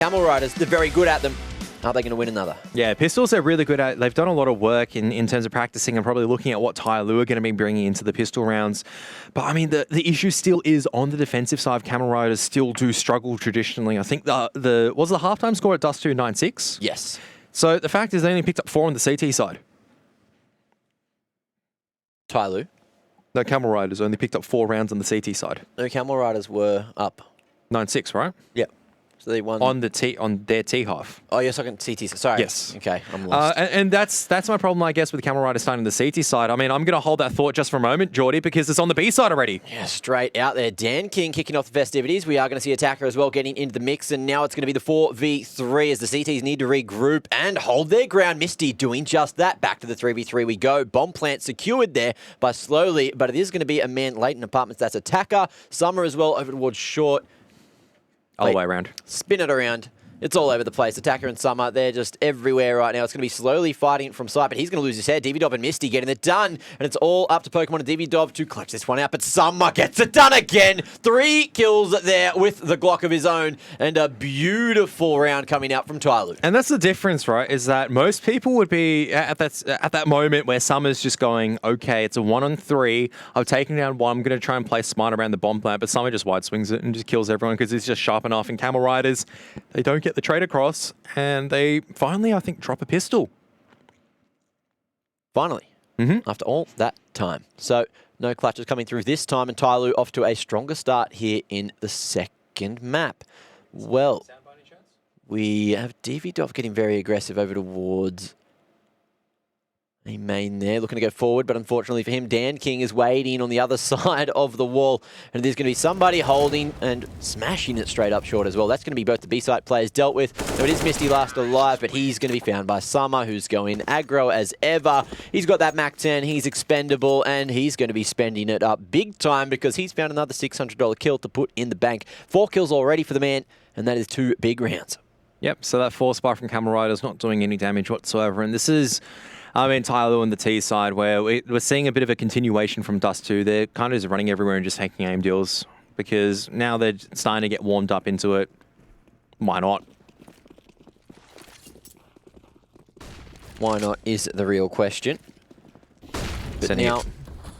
Camel Riders, they're very good at them. Are they going to win another? Yeah, pistols are really good at. They've done a lot of work in terms of practicing and probably looking at what TYLOO are going to be bringing into the pistol rounds. But I mean, the issue still is on the defensive side. Camel Riders still do struggle traditionally. I think was the halftime score at Dust 2 9-6? Yes. So the fact is they only picked up 4 on the CT side. TYLOO? No, Camel Riders only picked up 4 rounds on the CT side. No, Camel Riders were up. 9-6, right? Yep. So they won on their T half. Oh, you're talking CT. Sorry. Yes. Okay, I'm lost. And that's my problem, I guess, with the Camel Rider starting the CT side. I mean, I'm going to hold that thought just for a moment, Geordie, because it's on the B side already. Yeah, straight out there. Dan King kicking off the festivities. We are going to see Attacker as well getting into the mix, and now it's going to be the 4v3 as the CTs need to regroup and hold their ground. Misty doing just that. Back to the 3v3 we go. Bomb plant secured there by Slowly, but it is going to be a man late in apartments. That's Attacker. Summer as well over towards Short. All the way around. Spin it around. It's all over the place. Attacker and Summer, they're just everywhere right now. It's going to be Slowly fighting from sight, but he's going to lose his head. DVDob and Misty getting it done, and it's all up to Pokemon and DVDob to clutch this one out, but Summer gets it done again. 3 kills there with the Glock of his own, and a beautiful round coming out from TYLOO. And that's the difference, right, is that most people would be at that moment where Summer's just going, okay, it's a 1-on-3. I've taken down 1. I'm going to try and play smart around the bomb plant, but Summer just wide swings it and just kills everyone because he's just sharp enough. And Camel Riders, they don't get the trade across, and they finally, I think, drop a pistol. Finally, after all that time. So, no clutches coming through this time, and TYLOO off to a stronger start here in the second map. Well, we have DVDob getting very aggressive over towards a main there, looking to go forward, but unfortunately for him, Dan King is waiting on the other side of the wall, and there's going to be somebody holding and smashing it straight up Short as well. That's going to be both the B-side players dealt with. So it is Misty last alive, but he's going to be found by Summer, who's going aggro as ever. He's got that Mac 10, he's expendable, and he's going to be spending it up big time because he's found another $600 kill to put in the bank. 4 kills already for the man, and that is 2 big rounds. Yep, so that force spike from Camel Rider's not doing any damage whatsoever, and this is... I mean, TYLOO on the T side, where we're seeing a bit of a continuation from Dust 2. They're kind of just running everywhere and just taking aim deals because now they're starting to get warmed up into it. Why not? Why not is the real question. But now,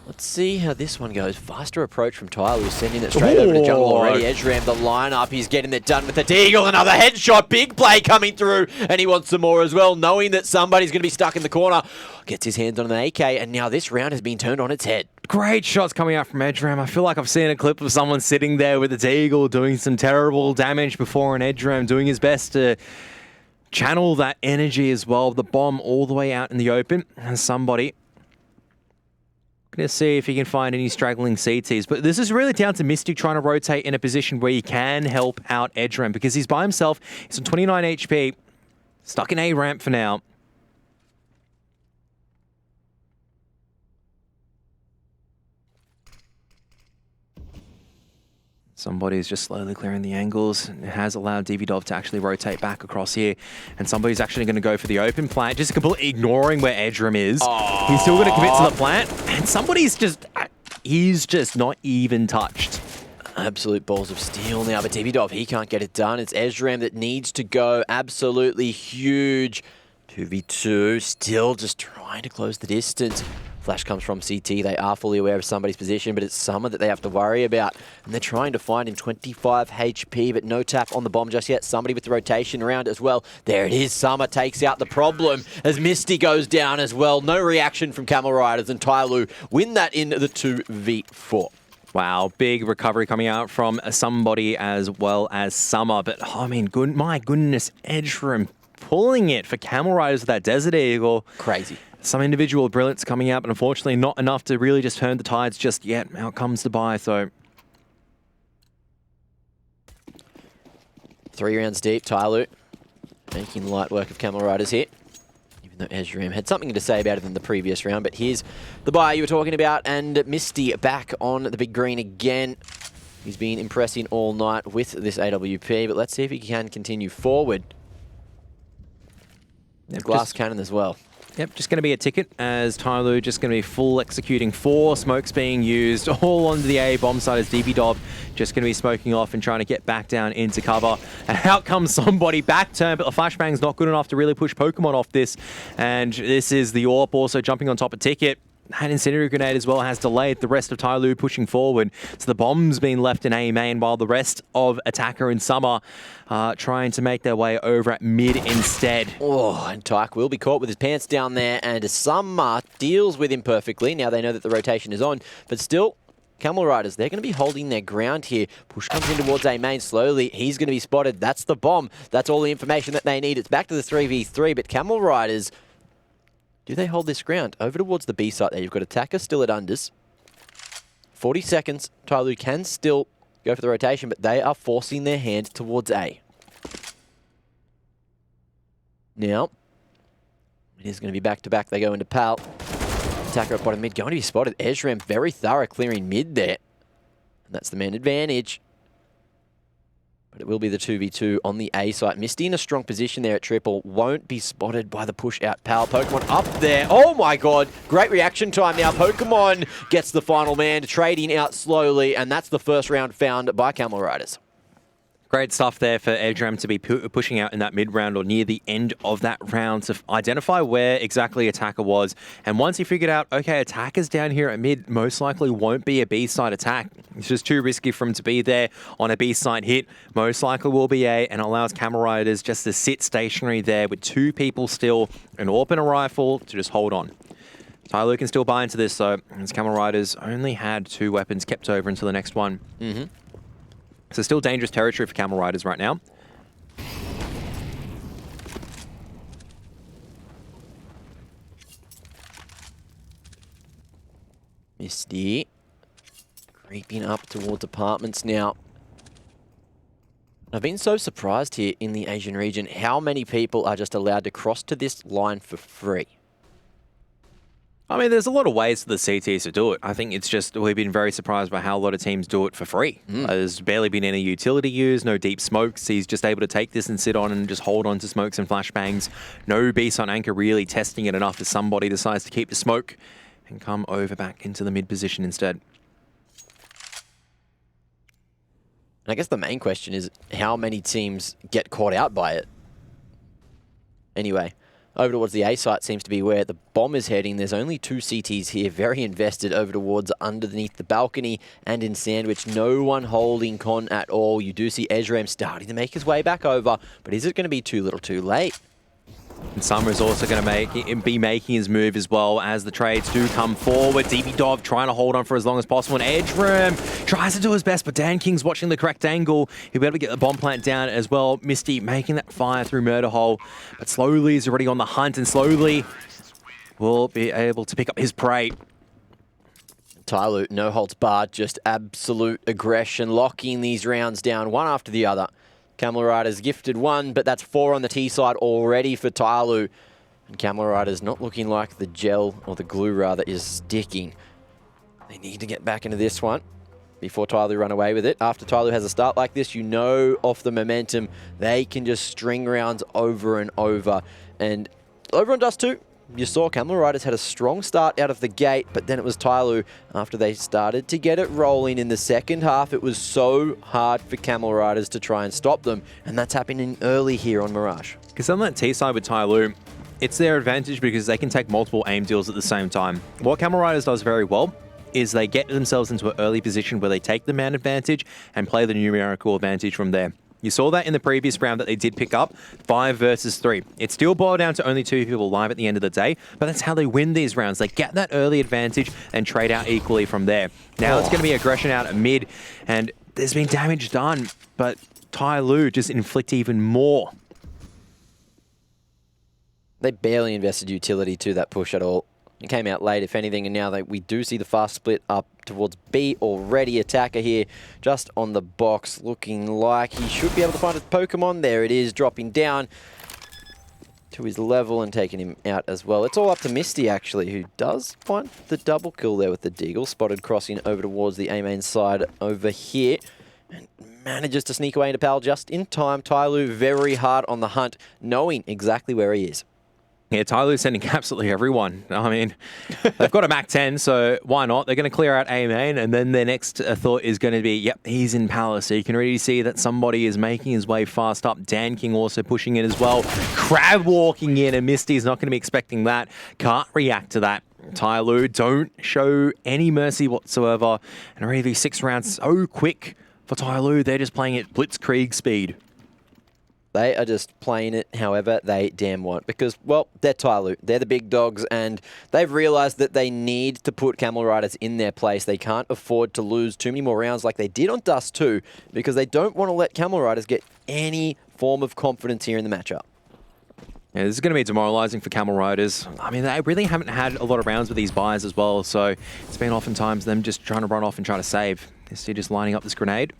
let's see how this one goes. Faster approach from TYLOO, sending it straight over to jungle already. Edge Ram the lineup. He's getting it done with the Deagle. Another headshot. Big play coming through. And he wants some more as well, knowing that somebody's going to be stuck in the corner. Gets his hands on an AK, and now this round has been turned on its head. Great shots coming out from Edge Ram. I feel like I've seen a clip of someone sitting there with a Deagle doing some terrible damage before an Edge Ram, doing his best to channel that energy as well. The bomb all the way out in the open. And somebody... Going to see if he can find any straggling CTs. But this is really down to Mystic trying to rotate in a position where he can help out Edge Ram because he's by himself. He's on 29 HP. Stuck in A ramp for now. Somebody's just slowly clearing the angles. It has allowed DVDob to actually rotate back across here. And somebody's actually going to go for the open plant, just completely ignoring where Edgeram is. Oh. He's still going to commit to the plant. And somebody's just... he's just not even touched. Absolute balls of steel now, but DVDob, he can't get it done. It's Ezram that needs to go. Absolutely huge. 2v2, still just trying to close the distance. Flash comes from CT. They are fully aware of somebody's position, but it's Summer that they have to worry about. And they're trying to find him 25 HP, but no tap on the bomb just yet. Somebody with the rotation around as well. There it is. Summer takes out the problem as Misty goes down as well. No reaction from Camel Riders, and TYLOO win that in the 2v4. Wow, big recovery coming out from somebody as well as Summer. But, I mean, my goodness, Edgeram pulling it for Camel Riders with that Desert Eagle. Crazy. Some individual brilliance coming out, but unfortunately not enough to really just turn the tides just yet. Out comes the buy, so... 3 rounds deep, TYLOO making light work of Camel Riders here. Even though Ezram had something to say about it in the previous round, but here's the buy you were talking about, and Misty back on the big green again. He's been impressing all night with this AWP, but let's see if he can continue forward. Glass cannon as well. Yep, just going to be a ticket as TYLOO just going to be full executing 4. Smokes being used all onto the A bomb side as DB just going to be smoking off and trying to get back down into cover. And out comes somebody back turn, but the flashbang's not good enough to really push Pokemon off this. And this is the AWP also jumping on top of Ticket. That incendiary grenade as well has delayed the rest of TYLOO pushing forward. So the bomb's been left in A main while the rest of Attacker and Summer trying to make their way over at mid instead. Oh, and Tyke will be caught with his pants down there, and Summer deals with him perfectly. Now they know that the rotation is on, but still, Camel Riders, they're going to be holding their ground here. Push comes in towards A main slowly. He's going to be spotted. That's the bomb. That's all the information that they need. It's back to the 3v3, but Camel Riders, do they hold this ground? Over towards the B site there, you've got Attacker still at unders. 40 seconds. TYLOO can still go for the rotation, but they are forcing their hand towards A. Now, it is going to be back-to-back. They go into Pal. Attacker at bottom mid, going to be spotted. Ezram very thorough, clearing mid there. And that's the man advantage. But it will be the 2v2 on the A site. Misty in a strong position there at triple. Won't be spotted by the push out Pal. Pokemon up there. Oh my god. Great reaction time now. Pokemon gets the final man, trading out slowly. And that's the first round found by Camel Riders. Great stuff there for Edram to be pushing out in that mid-round or near the end of that round to identify where exactly Attacker was. And once he figured out, okay, Attacker's down here at mid, most likely won't be a B-side attack. It's just too risky for him to be there on a B-side hit. Most likely will be A, and allows Camel Riders just to sit stationary there with 2 people still, an AWP and a rifle to just hold on. TYLOO can still buy into this, though, as Camel Riders only had 2 weapons kept over until the next one. So still dangerous territory for Camel Riders right now. Misty creeping up towards apartments now. I've been so surprised here in the Asian region how many people are just allowed to cross to this line for free. I mean, there's a lot of ways for the CTs to do it. I think it's just we've been very surprised by how a lot of teams do it for free. There's barely been any utility used, no deep smokes. He's just able to take this and sit on and just hold on to smokes and flashbangs. No beast on anchor really testing it enough that somebody decides to keep the smoke and come over back into the mid position instead. And I guess the main question is how many teams get caught out by it? Anyway, over towards the A site seems to be where the bomb is heading. There's only 2 CTs here, very invested over towards underneath the balcony and in Sandwich. No one holding con at all. You do see Ezram starting to make his way back over, but is it going to be too little too late? And Summer's also going to be making his move as well as the trades do come forward. DB Dov trying to hold on for as long as possible. And Edram tries to do his best, but Dan King's watching the correct angle. He'll be able to get the bomb plant down as well. Misty making that fire through Murder Hole, but slowly he's already on the hunt and slowly will be able to pick up his prey. TYLOO, no holds barred, just absolute aggression, locking these rounds down one after the other. Camel Riders gifted 1, but that's 4 on the T side already for TYLOO. And Camel Riders not looking like the gel, or the glue rather, is sticking. They need to get back into this one before TYLOO run away with it. After TYLOO has a start like this, you know off the momentum, they can just string rounds over and over. And over on Dust 2, you saw Camel Riders had a strong start out of the gate, but then it was TYLOO after they started to get it rolling in the second half. It was so hard for Camel Riders to try and stop them, and that's happening early here on Mirage. Because on that T side with TYLOO, it's their advantage because they can take multiple aim deals at the same time. What Camel Riders does very well is they get themselves into an early position where they take the man advantage and play the numerical advantage from there. You saw that in the previous round that they did pick up, 5 versus 3. It still boiled down to only 2 people live at the end of the day, but that's how they win these rounds. They get that early advantage and trade out equally from there. Now it's going to be aggression out at mid, and there's been damage done, but TYLOO just inflict even more. They barely invested utility to that push at all. It came out late, if anything, and now we do see the fast split up towards B already. Attacker here just on the box, looking like he should be able to find a Pokemon. There it is, dropping down to his level and taking him out as well. It's all up to Misty, actually, who does find the double kill there with the Deagle. Spotted crossing over towards the A-main side over here. And manages to sneak away into Pal just in time. TYLOO very hard on the hunt, knowing exactly where he is. Yeah, TYLOO sending absolutely everyone. I mean, they've got a Mac 10, so why not? They're going to clear out A main, and then their next thought is going to be, yep, he's in Palace. So you can really see that somebody is making his way fast up. Dan King also pushing it as well. Crab walking in, and Misty's not going to be expecting that. Can't react to that. TYLOO don't show any mercy whatsoever. And already these 6 rounds so quick for TYLOO. They're just playing it blitzkrieg speed. They are just playing it however they damn want because, well, they're TYLOO. They're the big dogs, and they've realized that they need to put Camel Riders in their place. They can't afford to lose too many more rounds like they did on Dust 2 because they don't want to let Camel Riders get any form of confidence here in the matchup. Yeah, this is going to be demoralizing for Camel Riders. I mean, they really haven't had a lot of rounds with these buys as well, so it's been oftentimes them just trying to run off and try to save. They're just lining up this grenade.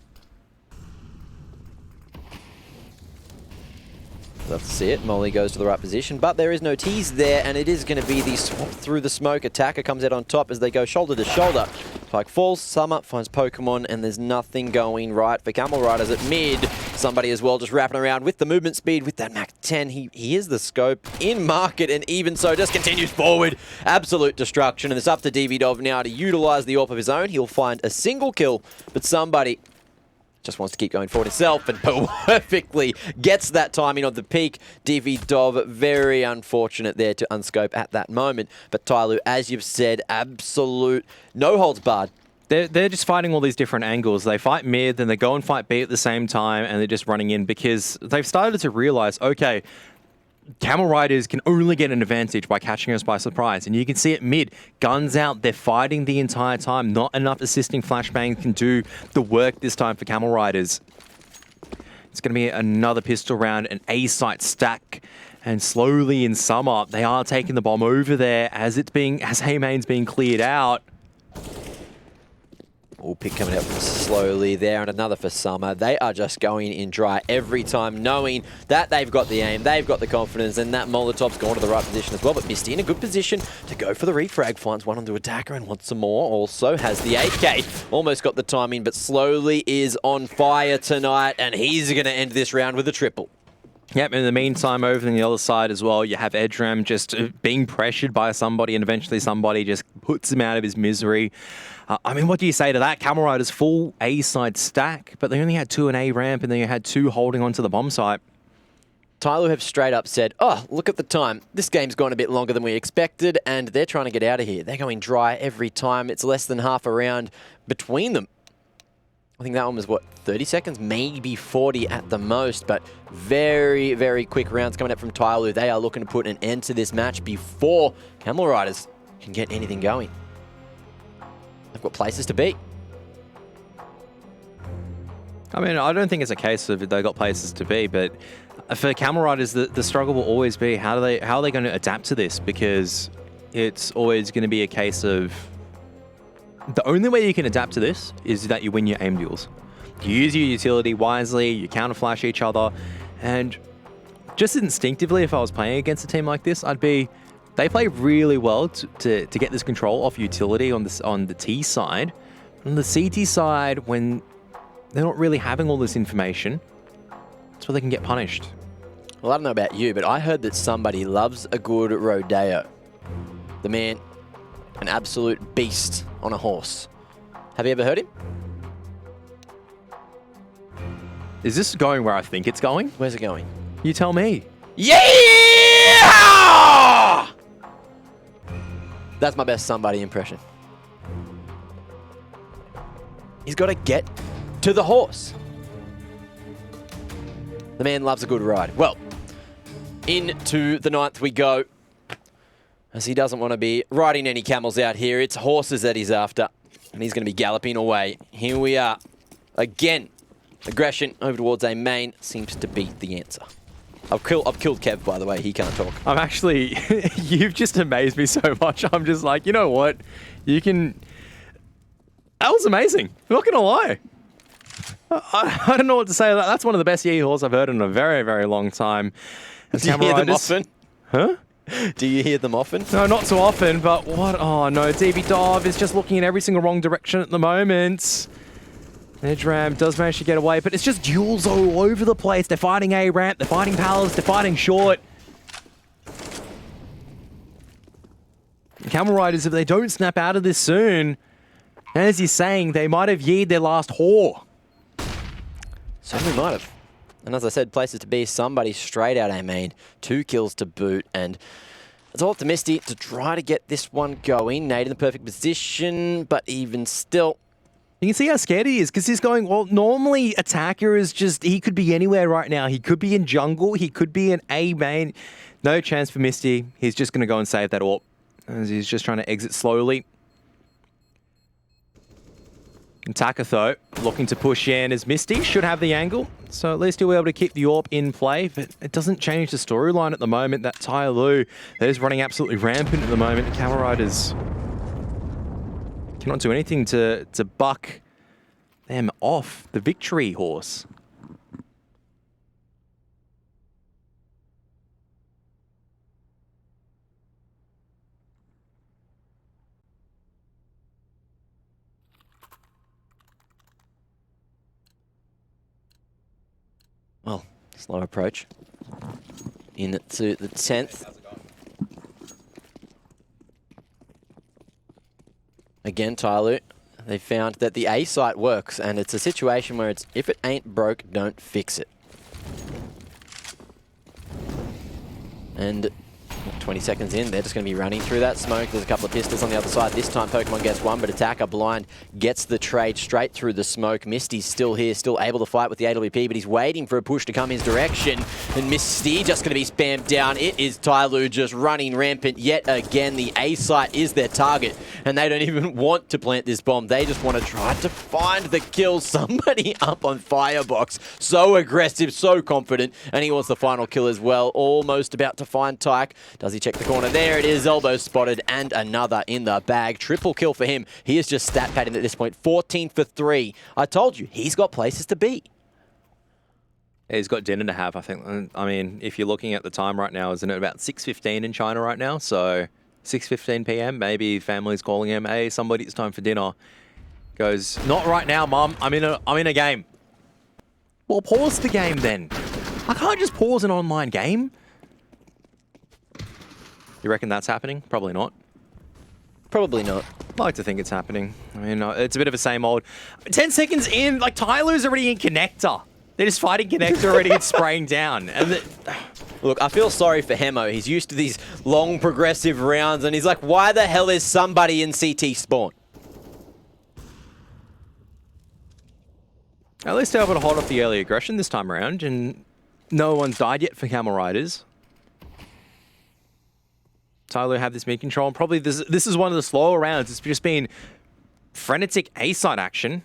Love to see it. Molly goes to the right position, but there is no tease there, and it is going to be the swap through the smoke. Attacker comes out on top as they go shoulder to shoulder. Pike falls, Summer finds Pokemon, and there's nothing going right for Camel Riders at mid. Somebody as well just wrapping around with the movement speed with that Mac 10. He is the scope in market, and even so just continues forward. Absolute destruction, and it's up to DVDov now to utilize the AWP of his own. He'll find a single kill, but somebody just wants to keep going forward himself and perfectly gets that timing on the peak. DVDov, very unfortunate there to unscope at that moment. But TYLOO, as you've said, absolute no holds barred. They're just fighting all these different angles. They fight mid, then they go and fight B at the same time, and they're just running in because they've started to realize, okay, Camel Riders can only get an advantage by catching us by surprise. And you can see it mid. Guns out. They're fighting the entire time. Not enough assisting flashbangs can do the work this time for Camel Riders. It's going to be another pistol round, an A-site stack. And slowly in Summer, they are taking the bomb over there as A main's being cleared out. All pick coming out from slowly there, and another for Summer. They are just going in dry every time, knowing that they've got the aim, they've got the confidence, and that Molotov's gone to the right position as well. But Misty in a good position to go for the refrag. Finds one onto Attacker and wants some more. Also has the 8K. Almost got the timing, but slowly is on fire tonight, and he's going to end this round with a triple. Yep, in the meantime, over on the other side as well, you have Edram just being pressured by somebody, and eventually somebody just puts him out of his misery. I mean, what do you say to that? Camel Riders full A-side stack, but they only had 2 in A ramp, and then you had 2 holding onto the bomb site. TYLOO have straight up said, oh, look at the time. This game's gone a bit longer than we expected, and they're trying to get out of here. They're going dry every time. It's less than half a round between them. I think that one was, what, 30 seconds? Maybe 40 at the most, but very, very quick rounds coming up from TYLOO. They are looking to put an end to this match before Camel Riders can get anything going. They've got places to be. I mean, I don't think it's a case of they've got places to be, but for Camel Riders, the struggle will always be how are they going to adapt to this? Because it's always going to be a case of the only way you can adapt to this is that you win your aim duels. You use your utility wisely, you counter flash each other, and just instinctively, if I was playing against a team like this, they play really well to get this control off utility on the T side. On the CT side, when they're not really having all this information, that's where they can get punished. Well, I don't know about you, but I heard that somebody loves a good rodeo. The man, an absolute beast on a horse. Have you ever heard him? Is this going where I think it's going? Where's it going? You tell me. Yeah! That's my best somebody impression. He's got to get to the horse. The man loves a good ride. Well, into the 9th we go, as he doesn't want to be riding any camels out here. It's horses that he's after, and he's going to be galloping away. Here we are. Again, aggression over towards A main seems to be the answer. I've killed Kev, by the way. He can't talk. I'm actually... you've just amazed me so much. I'm just like, you know what? You can... That was amazing. I'm not going to lie. I don't know what to say. That's one of the best yee-haws I've heard in a very, very long time. Do you hear them often? Huh? Do you hear them often? No, not so often, but what? Oh, no. DVDov is just looking in every single wrong direction at the moment. Edram does manage to get away, but it's just duels all over the place. They're fighting A ramp, they're fighting Palace, they're fighting short. Camel Riders, if they don't snap out of this soon, as you're saying, they might have yeered their last whore. Certainly might have. And as I said, places to be, somebody straight out A main, 2 kills to boot, and it's all up to Misty to try to get this one going. Nade in the perfect position, but even still. You can see how scared he is, because he's going, well, normally attacker is just, he could be anywhere right now. He could be in jungle, he could be in A main. No chance for Misty. He's just going to go and save that AWP, as he's just trying to exit slowly. Attacker, though, looking to push in as Misty should have the angle, so at least he'll be able to keep the AWP in play, but it doesn't change the storyline at the moment. That TYLOO, that is running absolutely rampant at the moment. The Camel Riders cannot do anything to buck them off the victory horse. Well, slow approach into the 10th. Again, TYLOO, they found that the A site works, and it's a situation where it's, if it ain't broke, don't fix it. And 20 seconds in, they're just going to be running through that smoke. There's a couple of pistols on the other side. This time, Pokemon gets one, but Attacker blind gets the trade straight through the smoke. Misty's still here, still able to fight with the AWP, but he's waiting for a push to come his direction. And Misty just going to be spammed down. It is TYLOO just running rampant yet again. The A site is their target, and they don't even want to plant this bomb. They just want to try to find the kill. Somebody up on Firebox. So aggressive, so confident, and he wants the final kill as well. Almost about to find Tyke. Does he check the corner? There it is, elbow spotted, and another in the bag. Triple kill for him. He is just stat padding at this point, 14 for 3. I told you, he's got places to be. He's got dinner to have, I think. I mean, if you're looking at the time right now, isn't it about 6:15 in China right now? So 6:15 p.m, maybe family's calling him, hey, somebody, it's time for dinner. Goes, not right now, Mum. I'm in a game. Well, pause the game then. I can't just pause an online game. You reckon that's happening? Probably not. Probably not. I like to think it's happening. I mean, it's a bit of the same old. 10 seconds in, like, TYLOO's already in connector. They're just fighting connector already and spraying down. And look, I feel sorry for Hemo. He's used to these long progressive rounds, and he's like, why the hell is somebody in CT spawn? At least they're able to hold off the early aggression this time around, and no one's died yet for Camel Riders. TYLOO have this mid control, and probably this is one of the slower rounds. It's just been frenetic A-side action.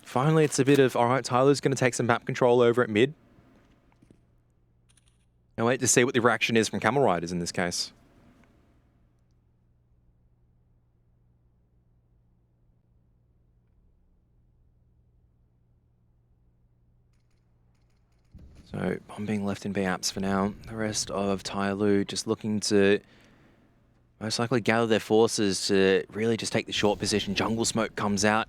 Finally, it's a bit of, all right, TYLOO's going to take some map control over at mid. And wait to see what the reaction is from Camel Riders in this case. So, bomb being left in B apps for now. The rest of TYLOO just looking to most likely gather their forces to really just take the short position. Jungle smoke comes out.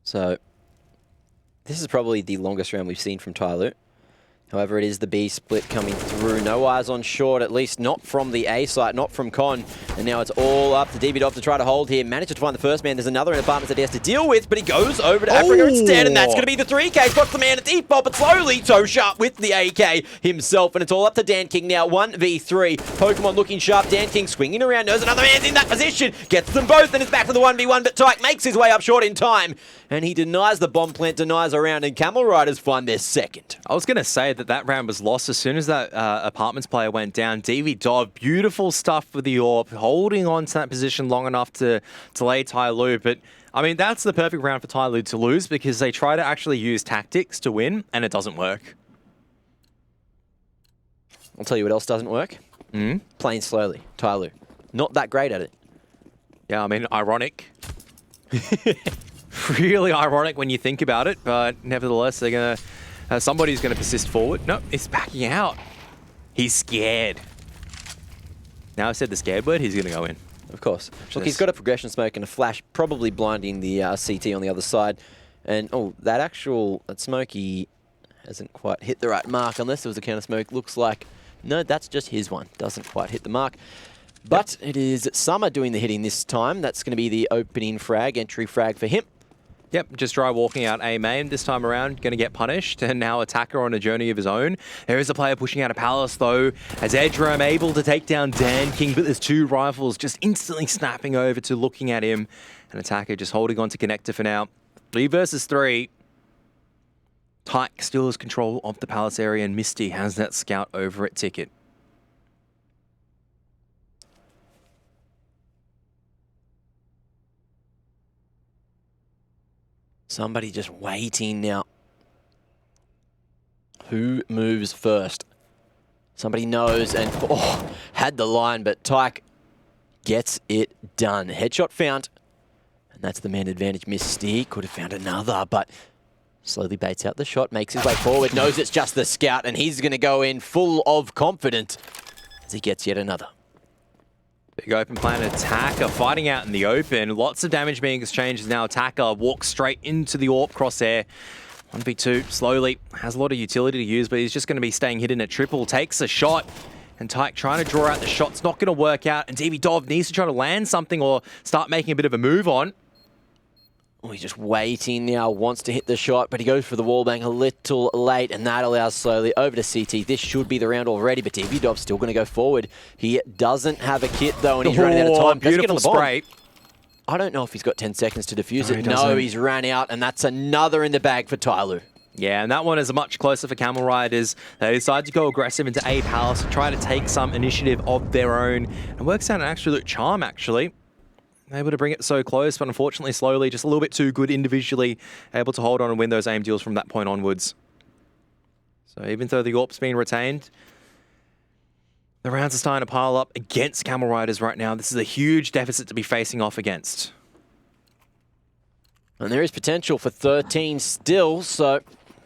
So, this is probably the longest round we've seen from TYLOO. However, it is the B split coming through. No eyes on short, at least not from the A site, not from Con. And now it's all up to DBDov to try to hold here. Manages to find the first man. There's another in apartments that he has to deal with, but he goes over to Africa instead, and that's going to be the 3K. Spots the man at default, but slowly Toe Sharp with the AK himself, and it's all up to Dan King now. 1v3. Pokemon looking sharp. Dan King swinging around, knows another man's in that position. Gets them both, and it's back for the 1v1, but Tyke makes his way up short in time, and he denies the bomb plant, denies a round, and Camel Riders find their second. I was going to say that round was lost as soon as that apartments player went down. DBDov, beautiful stuff with the AWP, holding on to that position long enough to lay TYLOO. But, I mean, that's the perfect round for TYLOO to lose because they try to actually use tactics to win, and it doesn't work. I'll tell you what else doesn't work. Playing slowly. TYLOO. Not that great at it. Yeah, I mean, ironic. Really ironic when you think about it, but nevertheless, they're going to... somebody's going to persist forward. No, he's backing out. He's scared. Now I've said the scared word, he's going to go in. Of course. Look, he's got a progression smoke and a flash, probably blinding the CT on the other side. And, oh, that smokey hasn't quite hit the right mark, unless there was a counter smoke. Looks like No, that's just his one. Doesn't quite hit the mark. But it is Summer doing the hitting this time. That's going to be the opening frag, entry frag for him. Yep, just try walking out A main this time around, going to get punished, and now Attacker on a journey of his own. There is a player pushing out of Palace though, as Edram able to take down Dan King, but there's two rifles just instantly snapping over to looking at him, and Attacker just holding on to Connector for now. 3 versus 3. Tyke still has control of the Palace area, and Misty has that scout over at Ticket. Somebody just waiting now. Who moves first? Somebody knows and had the line, but Tyke gets it done. Headshot found, and that's the man advantage. Mystique could have found another, but slowly baits out the shot, makes his way forward, knows it's just the scout, and he's going to go in full of confidence as he gets yet another. Big open plan Attacker fighting out in the open. Lots of damage being exchanged. Now Attacker walks straight into the AWP crosshair. 1v2 slowly. Has a lot of utility to use, but he's just going to be staying hidden at triple. Takes a shot. And Tyke trying to draw out the shot's not going to work out. And Dov needs to try to land something or start making a bit of a move on. Oh, he's just waiting now, wants to hit the shot, but he goes for the wallbang a little late, and that allows slowly over to CT. This should be the round already, but Dov's still going to go forward. He doesn't have a kit, though, and he's running out of time. Beautiful spray. I don't know if he's got 10 seconds to defuse it. No, he's ran out, and that's another in the bag for TYLOO. Yeah, and that one is much closer for Camel Riders. They decide to go aggressive into A Palace to try to take some initiative of their own. And works out an absolute charm, actually. Able to bring it so close, but unfortunately slowly, just a little bit too good individually, able to hold on and win those aim deals from that point onwards. So even though the AWP's been retained, the rounds are starting to pile up against Camel Riders right now. This is a huge deficit to be facing off against. And there is potential for 13 still, so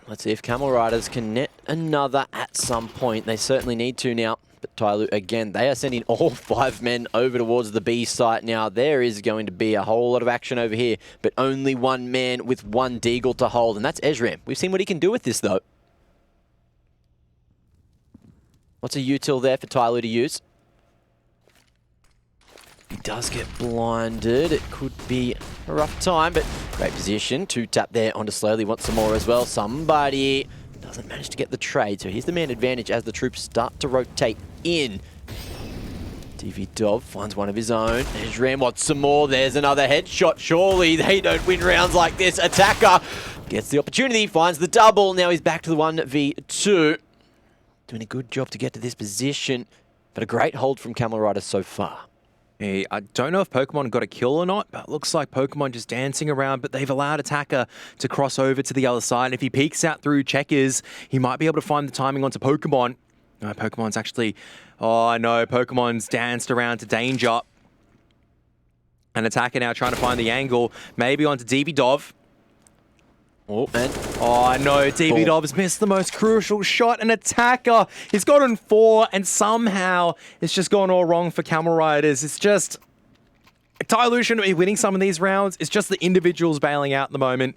let's see if Camel Riders can net another at some point. They certainly need to now. But TYLOO, again, they are sending all 5 men over towards the B site now. There is going to be a whole lot of action over here, but only 1 man with 1 deagle to hold, and that's Ezram. We've seen what he can do with this, though. What's a util there for TYLOO to use? He does get blinded. It could be a rough time, but great position. 2-tap there onto slowly. Wants some more as well. Somebody doesn't manage to get the trade, so here's the man advantage as the troops start to rotate in. Dov finds one of his own. Ezram wants some more. There's another headshot. Surely they don't win rounds like this. Attacker gets the opportunity, finds the double. Now he's back to the 1v2. Doing a good job to get to this position, but a great hold from Camel Riders so far. Hey, I don't know if Pokemon got a kill or not, but it looks like Pokemon just dancing around, but they've allowed Attacker to cross over to the other side. If he peeks out through checkers, he might be able to find the timing onto Pokemon. No, Pokemon's actually... Oh, no, Pokemon's danced around to danger. And Attacker now trying to find the angle, maybe onto Dov. Oh, and no, Dov's missed the most crucial shot. An Attacker, he's gotten 4, and somehow it's just gone all wrong for Camel Riders. It's just... TYLOO shouldn't be winning some of these rounds. It's just the individuals bailing out at the moment.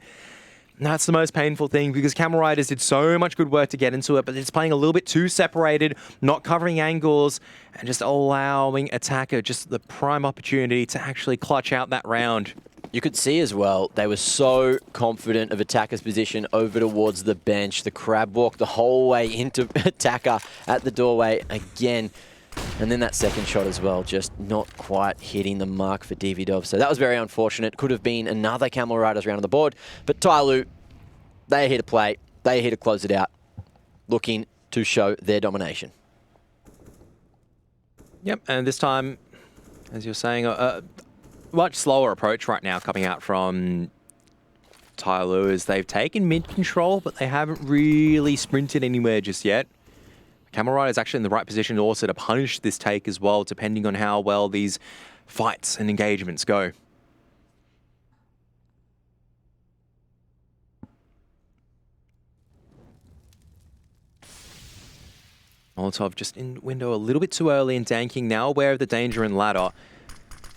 And that's the most painful thing, because Camel Riders did so much good work to get into it, but it's playing a little bit too separated, not covering angles, and just allowing Attacker just the prime opportunity to actually clutch out that round. You could see as well, they were so confident of Attacker's position over towards the bench. The crab walk the whole way into Attacker at the doorway again. And then that second shot as well, just not quite hitting the mark for Dov. So that was very unfortunate. Could have been another Camel Riders round on the board. But TYLOO, they are here to play. They are here to close it out, looking to show their domination. Yep, and this time, as you're saying, much slower approach right now coming out from TYLOO, as they've taken mid control, but they haven't really sprinted anywhere just yet. Camel Rider is actually in the right position also to punish this take as well, depending on how well these fights and engagements go. Molotov just in window a little bit too early and danking, now aware of the danger in ladder.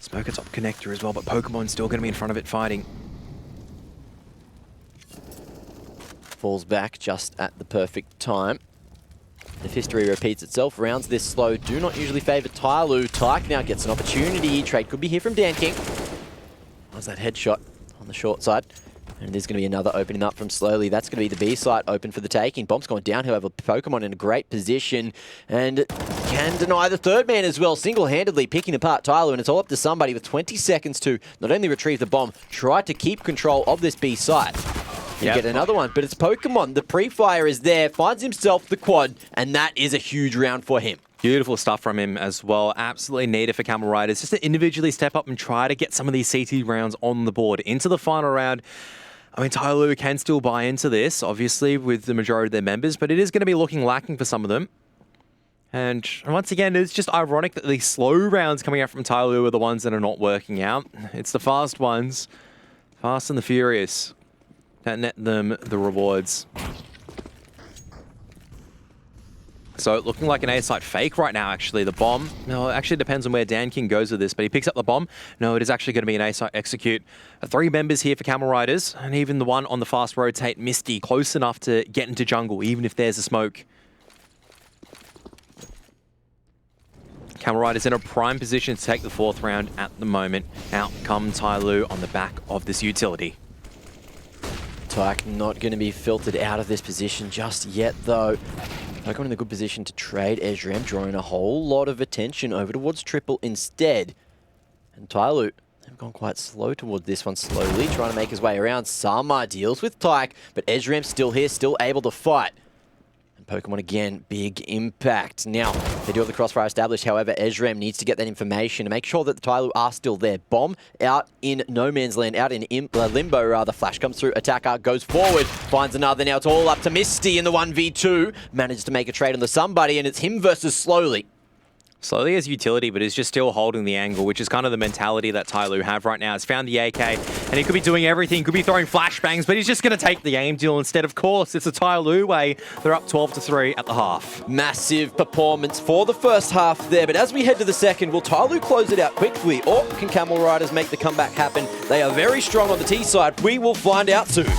Smoke atop connector as well, but Pokemon's still going to be in front of it fighting. Falls back just at the perfect time. If history repeats itself, rounds this slow do not usually favour TYLOO. Tyke now gets an opportunity. Trade could be here from Dan King. There's that headshot on the short side. And there's going to be another opening up from Slowly. That's going to be the B site open for the taking. Bomb's gone down, however, Pokemon in a great position. And can deny the third man as well, single-handedly picking apart TYLOO. And it's all up to somebody with 20 seconds to not only retrieve the bomb, try to keep control of this B site. You get another one, but it's Pokemon. The pre-fire is there, finds himself the quad, and that is a huge round for him. Beautiful stuff from him as well. Absolutely needed for Camel Riders just to individually step up and try to get some of these CT rounds on the board into the final round. I mean, TYLOO can still buy into this, obviously, with the majority of their members, but it is going to be looking lacking for some of them. And once again, it's just ironic that these slow rounds coming out from TYLOO are the ones that are not working out. It's the fast ones, fast and the furious, that net them the rewards. So looking like an A-site fake right now, actually. The bomb, no, it actually depends on where Dan King goes with this, but he picks up the bomb. No, it is actually going to be an A-site execute. 3 members here for Camel Riders, and even the one on the fast rotate, Misty, close enough to get into jungle, even if there's a smoke. Camel Riders in a prime position to take the 4th round at the moment. Out come TYLOO on the back of this utility. Tyke not going to be filtered out of this position just yet, though. Pokemon in a good position to trade. Ezream drawing a whole lot of attention over towards triple instead. And TYLOO have gone quite slow towards this one, slowly trying to make his way around. Sama deals with Tyke, but Ezream still here, still able to fight. Pokemon again, big impact. Now, they do have the crossfire established. However, Ezream needs to get that information to make sure that the TYLOO are still there. Bomb out in no man's land, out in limbo rather. Flash comes through, attacker goes forward, finds another. Now it's all up to Misty in the 1v2. Manages to make a trade on the somebody, and it's him versus Slowly. Slowly as utility, but is just still holding the angle, which is kind of the mentality that TYLOO have right now. He's found the AK, and he could be doing everything. Could be throwing flashbangs, but he's just going to take the aim deal instead. Of course, it's a TYLOO way. They're up 12-3 at the half. Massive performance for the first half there, but as we head to the second, will TYLOO close it out quickly, or can Camel Riders make the comeback happen? They are very strong on the T side. We will find out soon.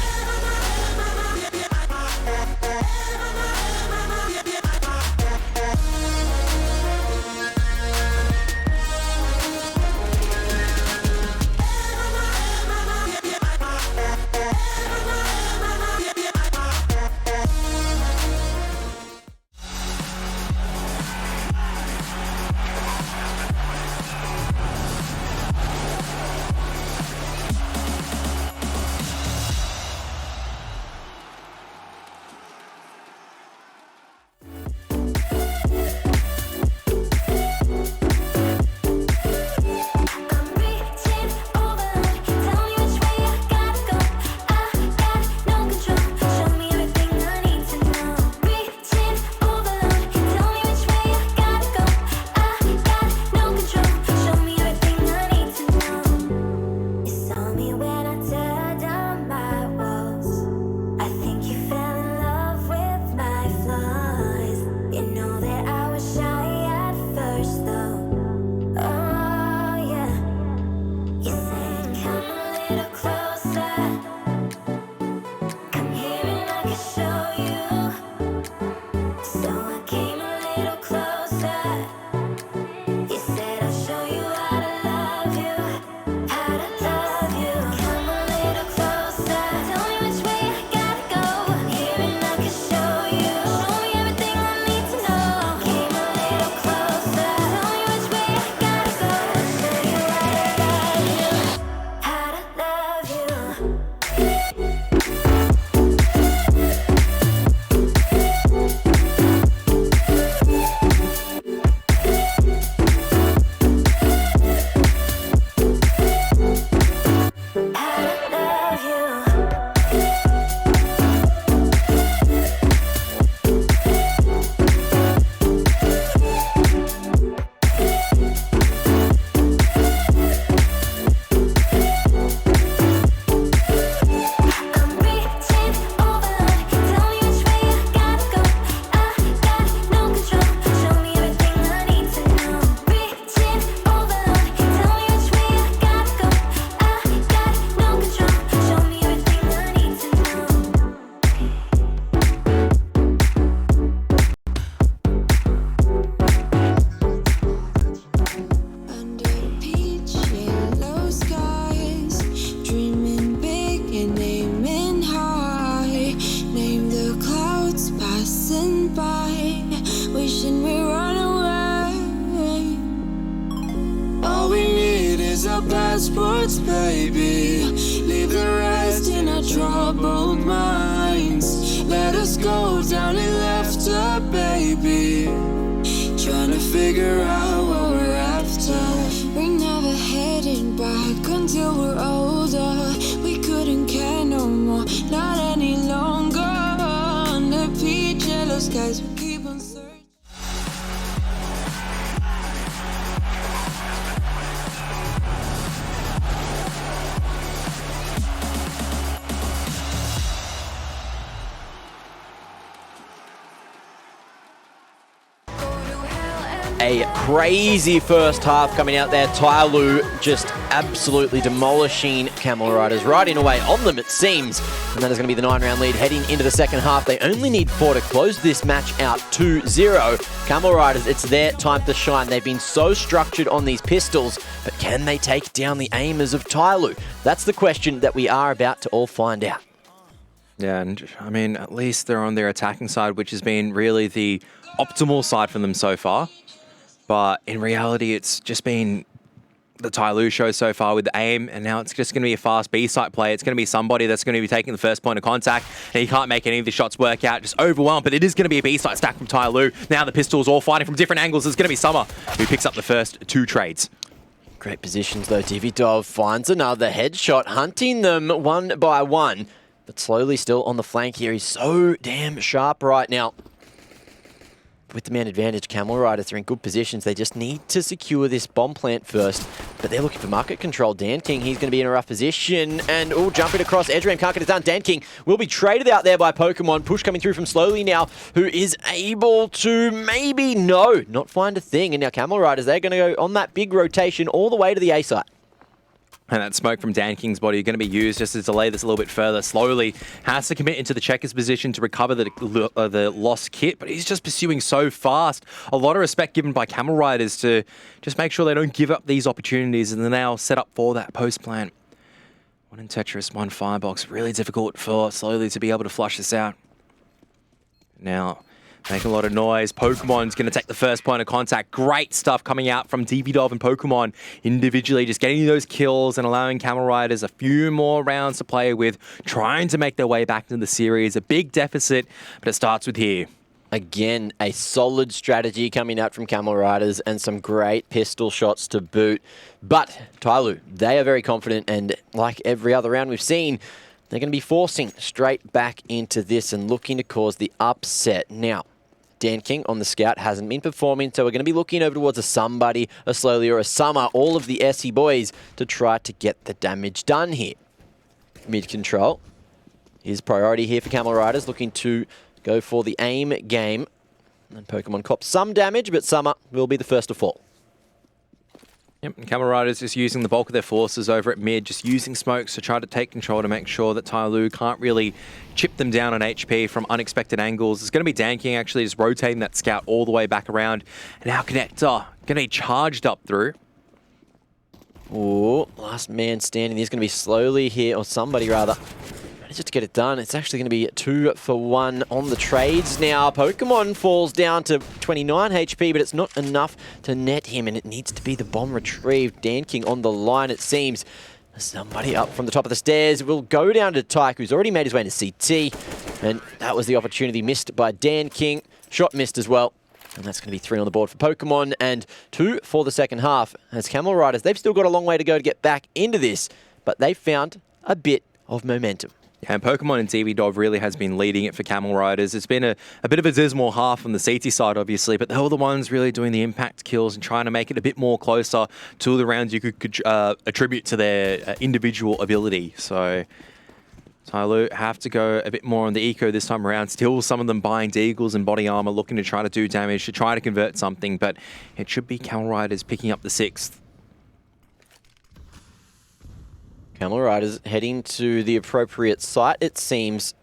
passing by, wishing we run away. All we need is our passports, baby. Leave the rest in our troubled minds. Let us go down in laughter, baby. Trying to figure out what we're after. We're never heading back until we're older. We couldn't care no more, not any longer. Under peach yellow skies, we keep on searching. A crazy first half coming out there. TYLOO just absolutely demolishing Camel Riders, riding away on them, it seems. And that is going to be the 9-round lead heading into the second half. They only need 4 to close this match out 2-0. Camel Riders, it's their time to shine. They've been so structured on these pistols, but can they take down the aimers of TYLOO? That's the question that we are about to all find out. Yeah, and I mean, at least they're on their attacking side, which has been really the optimal side for them so far. But in reality, it's just been the TYLOO show so far with the aim, and now it's just going to be a fast B-site play. It's going to be somebody that's going to be taking the first point of contact, and he can't make any of the shots work out, just overwhelmed. But it is going to be a B-site stack from TYLOO. Now the pistols all fighting from different angles. It's going to be Summer who picks up the first 2 trades. Great positions though. Davidov finds another headshot, hunting them one by one, but slowly still on the flank here. He's so damn sharp right now. With the man advantage, Camel Riders are in good positions. They just need to secure this bomb plant first. But they're looking for market control. Dan King, he's going to be in a rough position. And, jumping across. Edgeram can't get it done. Dan King will be traded out there by Pokemon. Push coming through from Slowly now, who is able to maybe, not find a thing. And now Camel Riders, they're going to go on that big rotation all the way to the A site. And that smoke from Dan King's body going to be used just to delay this a little bit further. Slowly has to commit into the checker's position to recover the lost kit, but he's just pursuing so fast. A lot of respect given by Camel Riders to just make sure they don't give up these opportunities, and they're now set up for that post plant. 1 in Tetris, 1 Firebox. Really difficult for Slowly to be able to flush this out. Now, making a lot of noise. Pokemon's going to take the first point of contact. Great stuff coming out from Davidov and Pokemon individually, just getting those kills and allowing Camel Riders a few more rounds to play with, trying to make their way back into the series. A big deficit, but it starts with here. Again, a solid strategy coming out from Camel Riders and some great pistol shots to boot. But TYLOO, they are very confident, and like every other round we've seen, they're going to be forcing straight back into this and looking to cause the upset. Now, Dan King on the scout hasn't been performing, so we're going to be looking over towards a Somebody, a Slowly, or a Summer, all of the SE boys, to try to get the damage done here. Mid control is priority here for Camel Riders, looking to go for the aim game. And Pokemon cops some damage, but Summer will be the first to fall. Yep, and Camel Riders just using the bulk of their forces over at mid, just using smokes to try to take control to make sure that TYLOO can't really chip them down on HP from unexpected angles. It's going to be Dan King actually just rotating that scout all the way back around. And now Connector going to be charged up through. Ooh, last man standing. There's going to be Slowly here, or Somebody rather. Just to get it done, it's actually going to be 2 for 1 on the trades now. Pokemon falls down to 29 HP, but it's not enough to net him, and it needs to be the bomb retrieved. Dan King on the line, it seems. Somebody up from the top of the stairs will go down to Tyke, who's already made his way into CT, and that was the opportunity missed by Dan King. Shot missed as well. And that's going to be 3 on the board for Pokemon, and 2 for the second half. As Camel Riders, they've still got a long way to go to get back into this, but they've found a bit of momentum. And Pokemon and Davidov really has been leading it for Camel Riders. It's been a bit of a dismal half on the CT side, obviously, but they were the ones really doing the impact kills and trying to make it a bit more closer to the rounds you could attribute to their individual ability. So TYLOO have to go a bit more on the eco this time around. Still some of them buying Deagles and body armor, looking to try to do damage, to try to convert something, but it should be Camel Riders picking up the 6th. Camel Riders heading to the appropriate site. It seems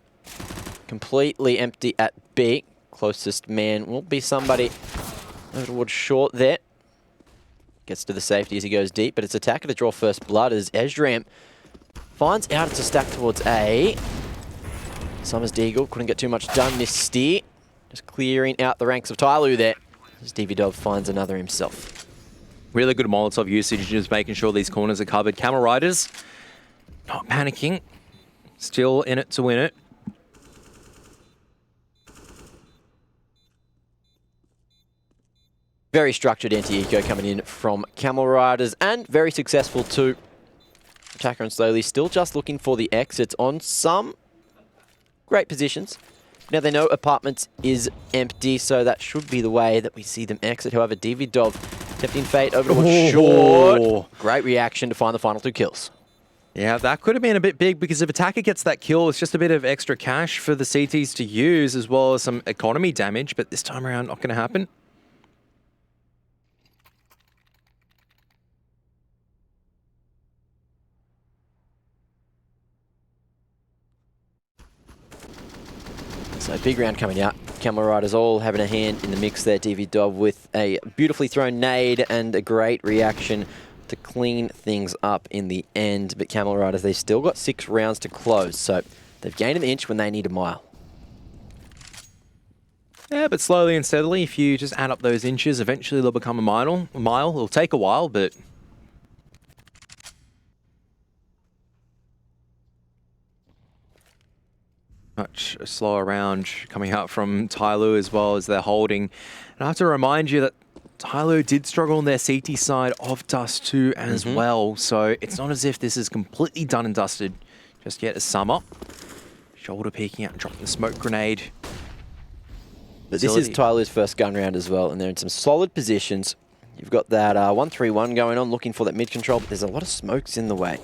completely empty at B. Closest man will be Somebody over towards short there. Gets to the safety as he goes deep, but it's attacker to draw first blood as Esdram finds out it's a stack towards A. Summers Deagle couldn't get too much done. Miss Steer just clearing out the ranks of TYLOO there as Dov finds another himself. Really good Molotov usage, just making sure these corners are covered. Camel Riders not panicking, still in it to win it. Very structured anti-eco coming in from Camel Riders, and very successful too. Attacker and Slowly still just looking for the exits on some great positions. Now they know Apartments is empty, so that should be the way that we see them exit. However, Dov tempting fate over to one short. Great reaction to find the final 2 kills. Yeah, that could have been a bit big because if Attacker gets that kill, it's just a bit of extra cash for the CTs to use as well as some economy damage, but this time around not going to happen. So big round coming out. Camel Riders all having a hand in the mix there. Dov with a beautifully thrown nade and a great reaction to clean things up in the end. But Camel Riders, they still got 6 rounds to close, so they've gained an inch when they need a mile. Yeah, but slowly and steadily, if you just add up those inches, eventually they'll become a mile. It'll take a while, but much a slower round coming out from TYLOO as well as they're holding. And I have to remind you that TYLOO did struggle on their CT side of Dust 2 as well. So it's not as if this is completely done and dusted just yet as Summer. Shoulder peeking out and dropping the smoke grenade. But this is TYLOO's first gun round as well, and they're in some solid positions. You've got that 1-3-1 going on, looking for that mid control, but there's a lot of smokes in the way.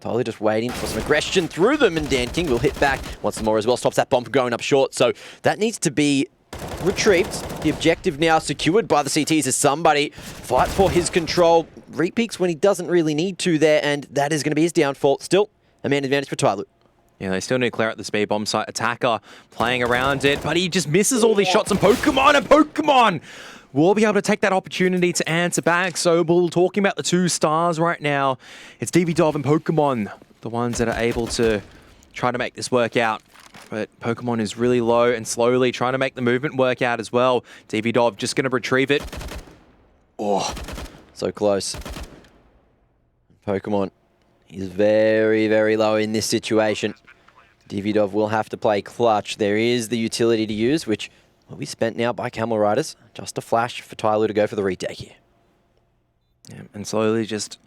TYLOO just waiting for some aggression through them, and DanKing will hit back once more as well. Stops that bomb from going up short, so that needs to be retrieved. The objective now secured by the CTs as somebody fights for his control. Repeaks when he doesn't really need to there, and that is going to be his downfall. Still, a man advantage for TYLOO. Yeah, they still need to clear out the speed bomb site. Attacker playing around it, but he just misses all these shots, and Pokemon will be able to take that opportunity to answer back. So we're talking about the 2 stars right now. It's Dov and Pokemon, the ones that are able to try to make this work out. But Pokemon is really low and slowly trying to make the movement work out as well. Dov just going to retrieve it. Oh, so close. Pokemon is very, very low in this situation. Dov will have to play clutch. There is the utility to use, which will be spent now by Camel Riders. Just a flash for TYLOO to go for the retake here. Yeah, and slowly just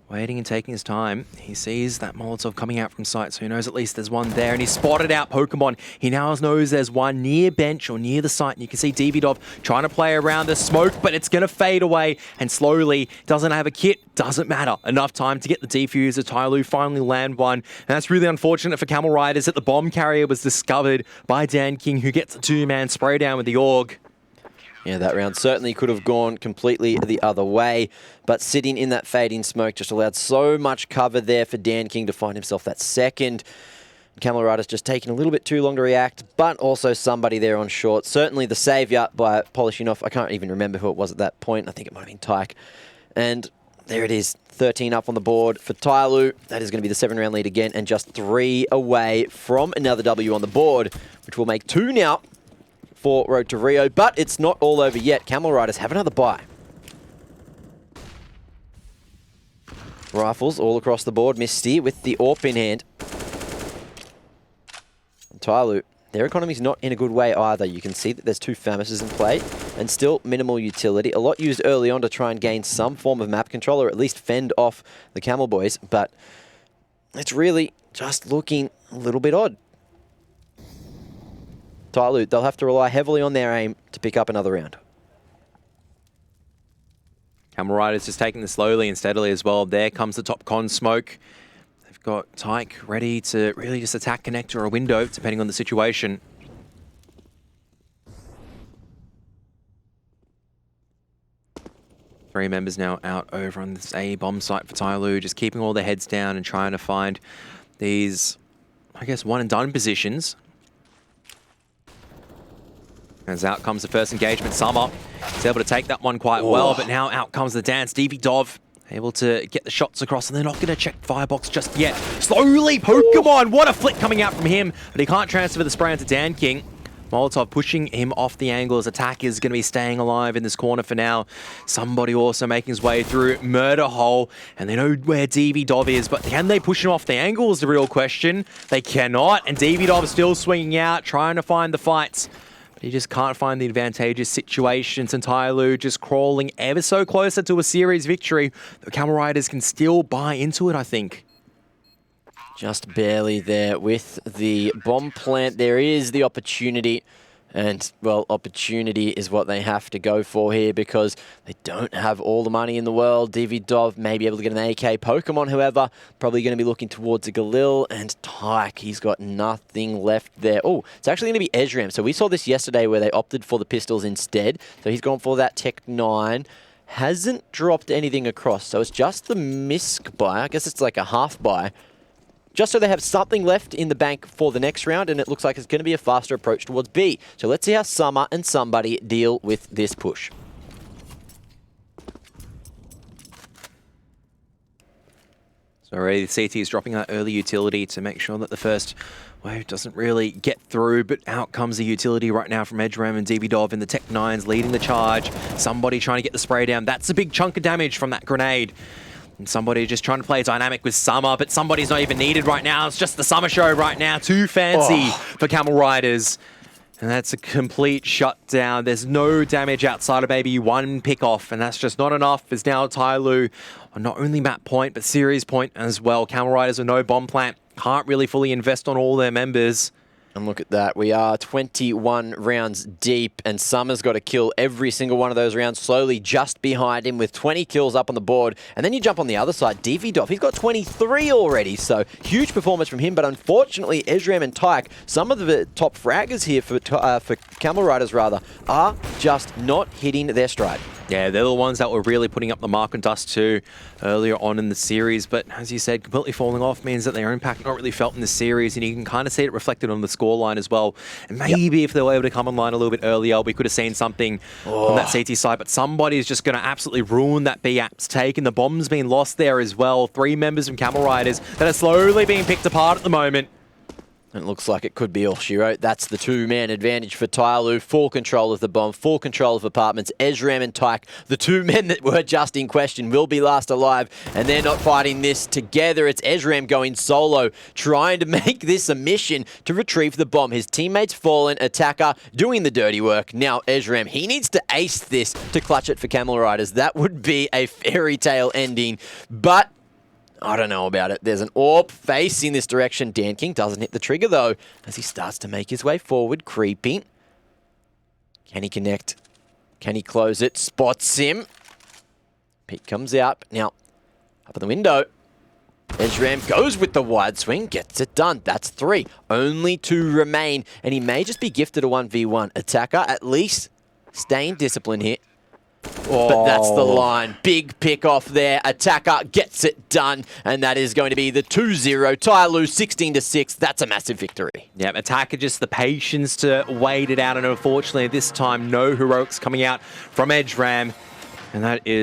waiting and taking his time. He sees that Molotov coming out from sight, so he knows at least there's one there, and he spotted out Pokemon. He now knows there's one near bench or near the site, and you can see Dov trying to play around the smoke, but it's going to fade away, and slowly doesn't have a kit. Doesn't matter. Enough time to get the defuser. TYLOO finally land one, and that's really unfortunate for Camel Riders that the bomb carrier was discovered by DanKing, who gets a 2-man spray down with the AUG. Yeah, that round certainly could have gone completely the other way, but sitting in that fading smoke just allowed so much cover there for DanKing to find himself that second. Camel Riders just taking a little bit too long to react, but also somebody there on short. Certainly the saviour by polishing off. I can't even remember who it was at that point. I think it might have been Tyke. And there it is, 13 up on the board for TYLOO. That is going to be the 7-round lead again, and just 3 away from another W on the board, which will make 2 now for Road to Rio, but it's not all over yet. Camel Riders have another buy. Rifles all across the board. Misty with the AWP in hand. And TYLOO, their economy's not in a good way either. You can see that there's 2 Famouses in play and still minimal utility. A lot used early on to try and gain some form of map control or at least fend off the Camel boys, but it's really just looking a little bit odd. TYLOO, they'll have to rely heavily on their aim to pick up another round. Camel Riders just taking this slowly and steadily as well. There comes the top con smoke. They've got Tyke ready to really just attack connector or window, depending on the situation. Three members now out over on this A bomb site for TYLOO, just keeping all their heads down and trying to find these, I guess, one and done positions. As out comes the first engagement, Summer is able to take that one quite well, but now out comes the dance. Dov able to get the shots across, and they're not going to check firebox just yet. Slowly, Pokemon, what a flick coming out from him, but he can't transfer the spray onto DanKing. Molotov pushing him off the angle. His attack is going to be staying alive in this corner for now. Somebody also making his way through Murder Hole, and they know where DV-Dov is, but can they push him off the angle is the real question. They cannot, and DV-Dov still swinging out, trying to find the fights. But he just can't find the advantageous situations, and TYLOO just crawling ever so closer to a series victory. The Camel Riders can still buy into it, I think. Just barely there with the bomb plant. There is the opportunity, and, well, opportunity is what they have to go for here because they don't have all the money in the world. DV-Dov may be able to get an AK Pokemon, however, probably going to be looking towards a Galil, and Tyke, he's got nothing left there. Oh, it's actually going to be Ezram. So we saw this yesterday where they opted for the pistols instead. So he's gone for that Tech 9. Hasn't dropped anything across, so it's just the misc buy. I guess it's like a half buy. Just so they have something left in the bank for the next round, and it looks like it's going to be a faster approach towards B. So let's see how Summer and somebody deal with this push. So already the CT is dropping that early utility to make sure that the first wave doesn't really get through, but out comes the utility right now from Edgeram and DV-Dov in the Tech 9s leading the charge. Somebody trying to get the spray down. That's a big chunk of damage from that grenade. And somebody just trying to play dynamic with Summer, but somebody's not even needed right now. It's just the Summer show right now. Too fancy for Camel Riders. And that's a complete shutdown. There's no damage outside of maybe one pick-off, and that's just not enough. As now TYLOO on not only map point, but series point as well. Camel Riders with no bomb plant. Can't really fully invest on all their members. And look at that. We are 21 rounds deep, and Summer's got to kill every single one of those rounds slowly just behind him with 20 kills up on the board. And then you jump on the other side, DV-Dov, he's got 23 already, so huge performance from him. But unfortunately, Ezram and Tyke, some of the top fraggers here for Camel Riders, rather, are just not hitting their stride. Yeah, they're the ones that were really putting up the mark and dust too earlier on in the series. But as you said, completely falling off means that their impact not really felt in the series, and you can kind of see it reflected on the scoreline as well. And maybe if they were able to come online a little bit earlier, we could have seen something on that CT side. But somebody is just going to absolutely ruin that B app's take, and the bomb's been lost there as well. 3 members from Camel Riders that are slowly being picked apart at the moment. It looks like it could be all she wrote. That's the 2-man advantage for TYLOO. Full control of the bomb, full control of apartments. Ezram and Tyke, the 2 men that were just in question, will be last alive, and they're not fighting this together. It's Ezram going solo, trying to make this a mission to retrieve the bomb. His teammates fallen, attacker doing the dirty work. Now Ezram, he needs to ace this to clutch it for Camel Riders. That would be a fairy tale ending, but I don't know about it. There's an AWP facing this direction. Dan King doesn't hit the trigger, though, as he starts to make his way forward, creeping. Can he connect? Can he close it? Spots him. Pete comes out. Now, up in the window. Ezram goes with the wide swing, gets it done. That's 3. Only 2 remain, and he may just be gifted a 1v1. Attacker, at least staying disciplined here. But that's the line. Big pick off there. Attacker gets it done, and that is going to be the 2-0. TYLOO 16-6. That's a massive victory. Yeah, Attacker just the patience to wait it out, and unfortunately this time no heroics coming out from Edgeram, and that is